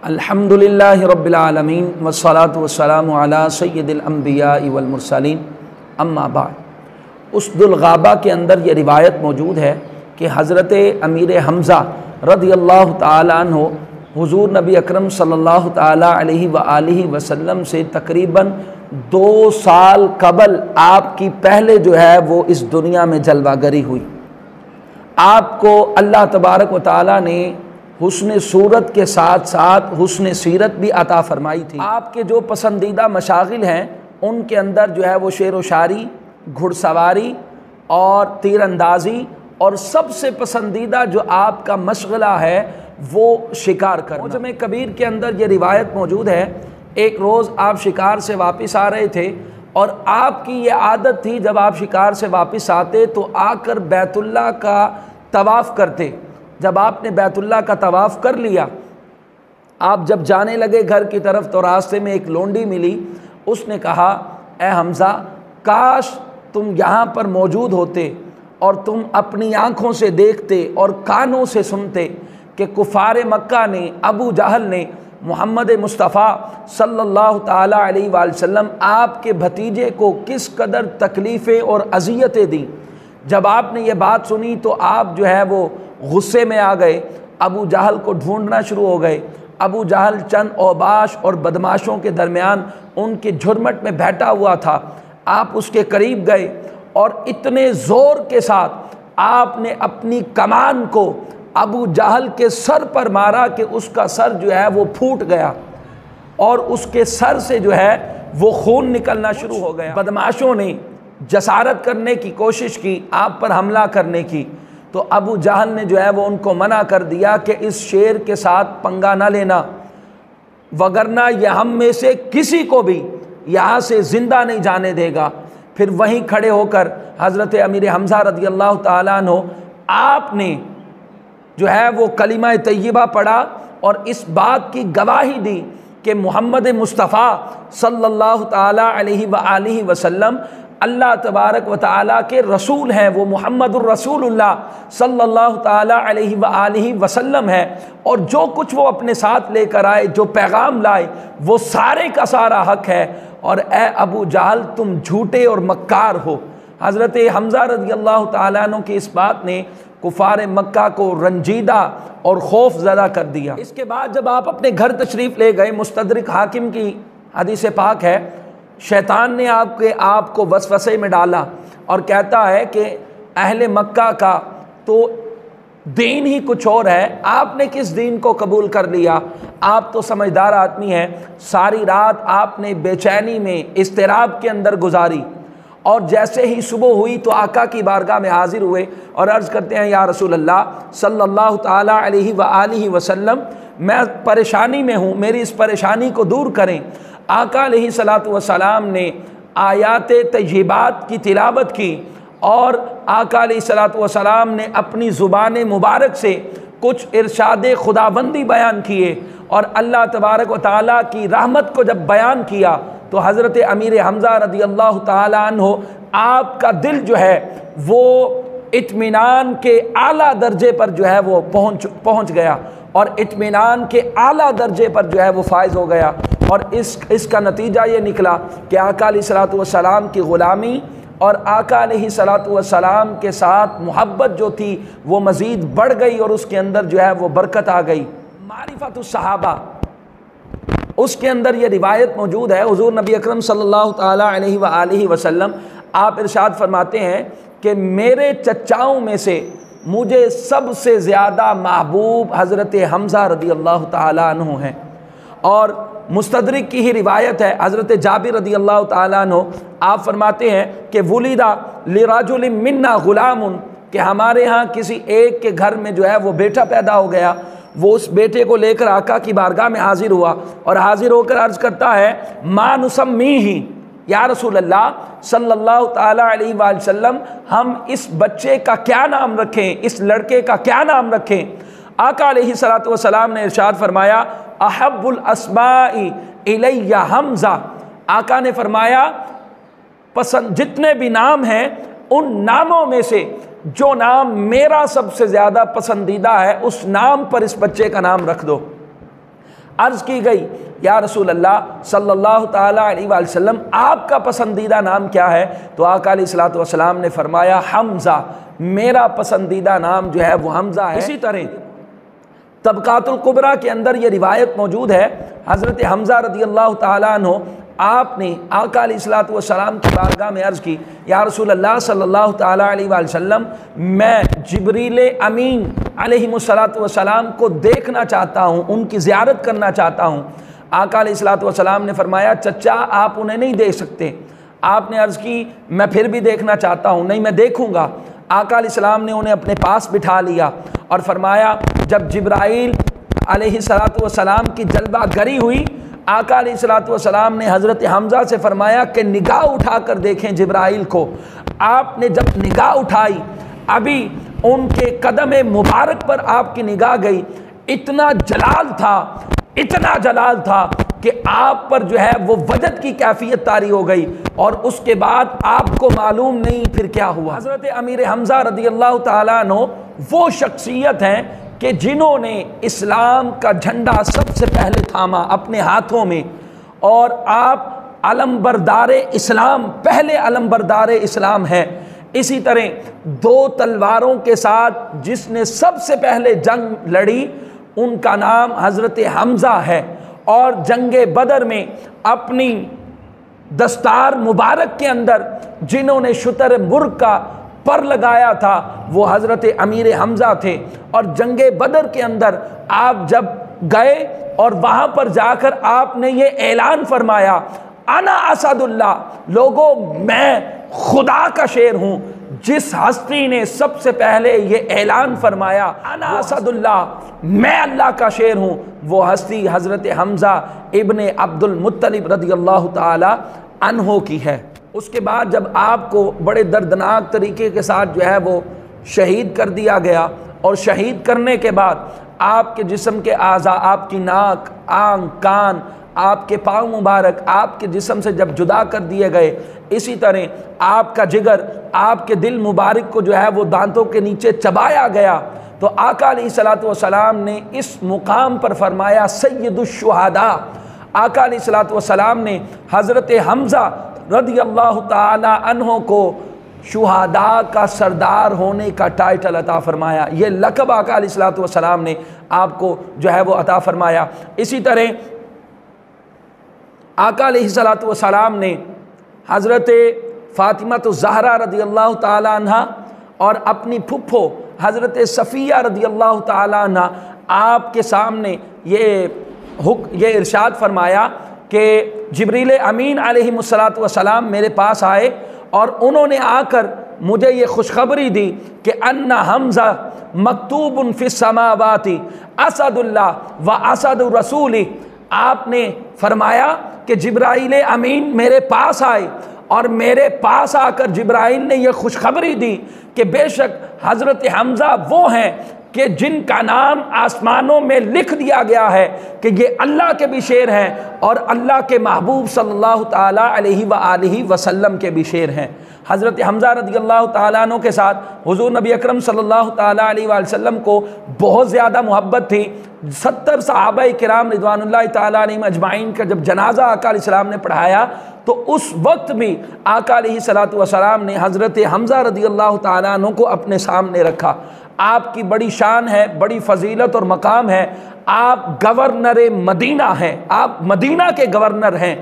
अल्हम्दुलिल्लाहि रब्बिल आलमीन वस्सलातु वस्सलामु अला सय्यिदिल अंबिया वल मुरसलीन अम्मा बाद। उसदुल गाबा के अंदर ये रिवायत मौजूद है कि हज़रत अमीर हमज़ा रज़ियल्लाहु ताला अन्हु हुज़ूर नबी अकरम सल्लल्लाहु ताला अलैहि व आलिहि वसल्लम से तकरीबन 2 साल कबल आपकी पहले जो है वो इस दुनिया में जलवागरी हुई। आपको अल्लाह तबारक व ताला ने हुस्न सूरत के साथ साथ हुस्न सीरत भी अता फरमाई थी। आपके जो पसंदीदा मशागिल हैं उनके अंदर जो है वो शेर व शायरी, घुड़सवारी और तीरंदाजी, और सबसे पसंदीदा जो आपका मशगला है वो शिकार करना। मुझमे कबीर के अंदर ये रिवायत मौजूद है, एक रोज़ आप शिकार से वापस आ रहे थे और आपकी ये आदत थी जब आप शिकार से वापस आते तो आकर बैतुल्लाह का तवाफ़ करते। जब आपने बैतुल्लाह का तवाफ़ कर लिया, आप जब जाने लगे घर की तरफ तो रास्ते में एक लोंडी मिली। उसने कहा, ए हमज़ा, काश तुम यहाँ पर मौजूद होते और तुम अपनी आँखों से देखते और कानों से सुनते कि कुफ़ार मक्का ने, अबू जहल ने मोहम्मद मुस्तफ़ा सल्लल्लाहु ताला अलैहि वसल्लम आपके भतीजे को किस कदर तकलीफ़ें और अज़ियतें दी। जब आपने ये बात सुनी तो आप जो है वो गुस्से में आ गए, अबू जहल को ढूंढना शुरू हो गए। अबू जहल चंद औबाश और बदमाशों के दरमियान उनके झुरमट में बैठा हुआ था। आप उसके करीब गए और इतने ज़ोर के साथ आपने अपनी कमान को अबू जहल के सर पर मारा कि उसका सर जो है वो फूट गया और उसके सर से जो है वो खून निकलना शुरू हो गया। बदमाशों ने जसारत करने की कोशिश की, आप पर हमला करने की, तो अबू जहल ने जो है वो उनको मना कर दिया कि इस शेर के साथ पंगा ना लेना, वगरना यह हम में से किसी को भी यहाँ से ज़िंदा नहीं जाने देगा। फिर वहीं खड़े होकर हज़रत अमीर हमज़ा रज़ियल्लाहु ताला अन्हु आपने जो है वो कलिमा तय्यबा पढ़ा और इस बात की गवाही दी कि मोहम्मद मुस्तफ़ा सल्लल्लाहु ताला अलैहि व आलिहि वसल्लम अल्लाह तबारक व ताला के रसूल हैं, वो मुहम्मदुर रसूलुल्लाह सल्लल्लाहु ताला अलैहि व आलिहि वसल्लम है। और जो कुछ वो अपने साथ लेकर आए, जो पैगाम लाए, वो सारे का सारा हक है। और ए अबू जहल, तुम झूठे और मक्कार हो। हज़रत हमज़ा रज़ियल्लाहु ताला अन्हु की इस बात ने कुफ़ार मक्का को रंजीदा और खौफ ज़दा कर दिया। इसके बाद जब आप अपने घर तशरीफ़ ले गए, मुस्तदरिक हाकिम की हदीस पाक है, शैतान ने आपको वसवसे में डाला और कहता है कि अहले मक्का का तो दीन ही कुछ और है, आपने किस दीन को कबूल कर लिया। आप तो समझदार आदमी हैं। सारी रात आपने बेचैनी में, इस्तिराब के अंदर गुजारी और जैसे ही सुबह हुई तो आका की बारगाह में हाजिर हुए और अर्ज़ करते हैं, या रसूल अल्लाह सल्लल्लाहु ताला अलैहि व आलिहि वसल्लम, मैं परेशानी में हूँ, मेरी इस परेशानी को दूर करें। आका अलैहिस्सलातु वस्सलाम ने आयात तय्यबात की तिलावत की और आका अलैहिस्सलातु वस्सलाम ने अपनी ज़ुबान मुबारक से कुछ इरशाद खुदाबंदी बयान किए और अल्लाह तबारक व ताला की रहमत को जब बयान किया तो हज़रत अमीर हमज़ा रज़ियल्लाहु ताला अन्हु आपका दिल जो है वो इत्मीनान के आला दर्जे पर जो है वो पहुँच गया और इत्मीनान के आला दर्जे पर जो है वो फायज़ हो गया। और इसका नतीजा ये निकला कि आका अलैहिस्सलातु वस्सलाम की ग़ुलामी और आका अलैहिस्सलातु वस्सलाम के साथ मोहब्बत जो थी वो मज़ीद बढ़ गई और उसके अंदर जो है वो बरकत आ गई। मारिफतुस सहाबा, उसके अंदर ये रिवायत मौजूद है। हुज़ूर नबी अकरम सल्लल्लाहु ताला अलैहि व आलिहि वसल्लम आप इरशाद फरमाते हैं कि मेरे चचाओं में से मुझे सबसे ज़्यादा महबूब हज़रत हमज़ा रज़ियल्लाहु ताला अन्हु हैं। और मुस्तदरिक की ही रिवायत है, हज़रत जाबिर रज़ियल्लाहु ताला अन्हु आप फरमाते हैं कि वुलिदा लिरजुलिन मिन्ना गुलामुन, कि हमारे यहाँ किसी एक के घर में जो है वो बेटा पैदा हो गया। वो उस बेटे को लेकर आका की बारगाह में हाजिर हुआ और हाजिर होकर अर्ज़ करता है, मा नुसम्मीही, या रसूल अल्लाह सल्लल्लाहु ताला अलैहि वसल्लम, हम इस बच्चे का क्या नाम रखें, इस लड़के का क्या नाम रखें। आका अलैहिस्सलातु वस्सलाम ने इरशाद फरमाया, अहब्बुल अस्माई इलैया हमज़ा। आका ने फरमाया, पसंद जितने भी नाम हैं उन नामों में से जो नाम मेरा सबसे ज़्यादा पसंदीदा है उस नाम पर इस बच्चे का नाम रख दो। अर्ज़ की गई, या रसूल अल्लाह सल्लल्लाहु ताला अलैहि वसल्लम आपका पसंदीदा नाम क्या है? तो आका अलैहिस्सलातु वस्सलाम ने फरमाया हमज़ा, मेरा पसंदीदा नाम जो है वो हमज़ा है। इसी तरह तबकातुल कुबरा के अंदर ये रिवायत मौजूद है, हज़रत हमज़ा रज़ियल्लाहु ताला अन्हु आपने आका अलैहिस्सलातु वस्सलाम की बारगाह में अर्ज़ की, या रसूल अल्लाह सल्लल्लाहु ताला अलैहि वसल्लम मैं जिब्रील अमीन अलैहिस्सलातु वस्सलाम को देखना चाहता हूँ, उनकी ज़ियारत करना चाहता हूँ। आका अलैहिस्सलातु वस्सलाम ने फरमाया चचा आप उन्हें नहीं देख सकते। आपने अर्ज़ की मैं फिर भी देखना चाहता हूँ, नहीं मैं देखूँगा। आका अलैहिस्सलाम ने उन्हें अपने पास बिठा लिया और फरमाया जब जिब्राइल अलैहिस्सलातु वस्सलाम की जल्वागरी हुई, आका अलैहिस्सलातु वस्सलाम ने हज़रत हमज़ा से फरमाया कि निगाह उठा कर देखें जिब्राइल को। आपने जब निगाह उठाई, अभी उनके कदम मुबारक पर आपकी निगाह गई, इतना जलाल था कि आप पर जो है वो वजद की कैफियत तारी हो गई, और उसके बाद आपको मालूम नहीं फिर क्या हुआ। हज़रत अमीर हमज़ा रज़ियल्लाहु ताला अन्हु वो शख्सियत हैं कि जिन्होंने इस्लाम का झंडा सबसे पहले थामा अपने हाथों में, और आप अलमबरदार इस्लाम, पहले अलमबरदार इस्लाम है। इसी तरह दो तलवारों के साथ जिसने सबसे पहले जंग लड़ी उनका नाम हज़रत हमज़ा है, और जंगे बदर में अपनी दस्तार मुबारक के अंदर जिन्होंने शुतर मुर्ग का पर लगाया था वो हज़रत अमीर हमज़ा थे। और जंगे बदर के अंदर आप जब गए और वहाँ पर जाकर आपने ये ऐलान फरमाया अना असदुल्लाह, लोगों मैं खुदा का शेर हूँ। जिस हस्ती ने सबसे पहले ये ऐलान फरमाया अना असदुल्लाह, मैं अल्लाह का शेर हूँ, वो हस्ती हज़रत हमज़ा इब्ने अब्दुल मुत्तलिब रज़ियल्लाहु ताला अन्हो की है। उसके बाद जब आपको बड़े दर्दनाक तरीके के साथ जो है वो शहीद कर दिया गया, और शहीद करने के बाद आपके जिस्म के आज़ा, आपकी नाक, आँख, कान, आपके पाँव मुबारक आपके जिस्म से जब जुदा कर दिए गए, इसी तरह आपका जिगर, आपके दिल मुबारक को जो है वो दांतों के नीचे चबाया गया। तो आका अलैहिस्सलातु वस्सलाम ने इस मुकाम पर फरमाया सय्यदुश्शुहदा। आका अलैहिस्सलातु वस्सलाम ने हज़रत हमज़ा रज़ियल्लाहु ताला अन्हो को शुहादा का सरदार होने का टाइटल अता फरमाया। ये लक़ब आका अलैहिस्सलातु वस्सलाम ने आपको जो है वो अता फरमाया। इसी तरह आका अलैहिस्सलातु वस्सलाम ने हज़रत फ़ातिमतुज़ ज़हरा रज़ियल्लाहु ताला अन्हा और अपनी फुफ्फो हज़रत सफ़िया रज़ियल्लाहु ताला अन्हा आपके सामने ये इरशाद फरमाया कि जिब्रील अमीन अलैहिस्सलातु वस्सलाम मेरे पास आए और उन्होंने आकर मुझे ये खुशखबरी दी कि अन्ना हमज़ा मकतूबुन फ़िस समावाति असदुल्लाह व असदु रसूली। आपने फरमाया कि जिब्राइल अमीन मेरे पास आए और मेरे पास आकर जिब्राइल ने यह खुशखबरी दी कि बेशक हज़रत हमज़ा वो हैं कि जिनका नाम आसमानों में लिख दिया गया है कि ये अल्लाह के भी शेर हैं और अल्लाह के महबूब सल्लल्लाहु ताला अलैहि व आलिहि वसल्लम के भी शेर हैं। हज़रत हमज़ा रज़ियल्लाहु ताला अन्हु के साथ हुज़ूर नबी अकरम सल्लल्लाहु ताला अलैहि वसल्लम को बहुत ज़्यादा मोहब्बत थी। 70 सहाबा किराम रिज़वानुल्लाहि ताला अलैहिम अजमाइन का जब जनाजा आका अलैहिस्सलाम ने पढ़ाया तो उस वक्त भी आका अलैहिस्सलातु वस्सलाम ने हज़रत हमज़ा रज़ियल्लाहु ताला अन्हु को अपने सामने रखा। आपकी बड़ी शान है, बड़ी फजीलत और मकाम है। आप गवर्नर मदीना हैं, आप मदीना के गवर्नर हैं।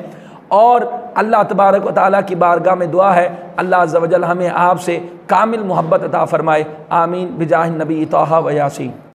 और अल्लाह तबारक व तआला की बारगाह में दुआ है अल्लाह अज़्ज़ व जल हमें आपसे कामिल मोहब्बत अता फ़रमाए। आमीन बिजाह नबी तोहा व यासीन।